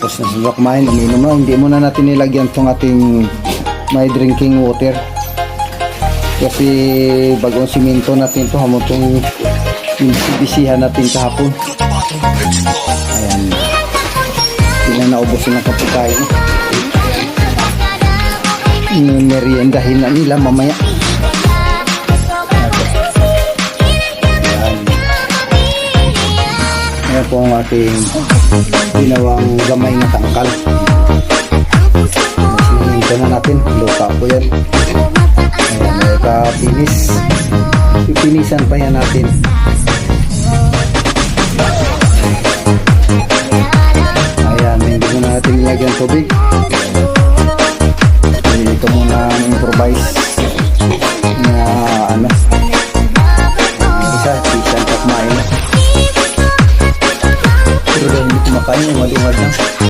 Tapos na sila kumain, uminom na. Hindi muna natin nilagyan itong ating may drinking water. Kasi bagong simento natin ito, hamon itong bisihan natin kahapon. Ayan. Hindi na naubos ng kapagkain. Meriendahin na nila mamaya. Ayan po ang ating ginawang gamay na tangkal. Sininta na natin. Lupa po yan. Ayan, may kapinis. Pipinisan pa yan natin. Ayan, hindi mo na natin nilagyan tubig.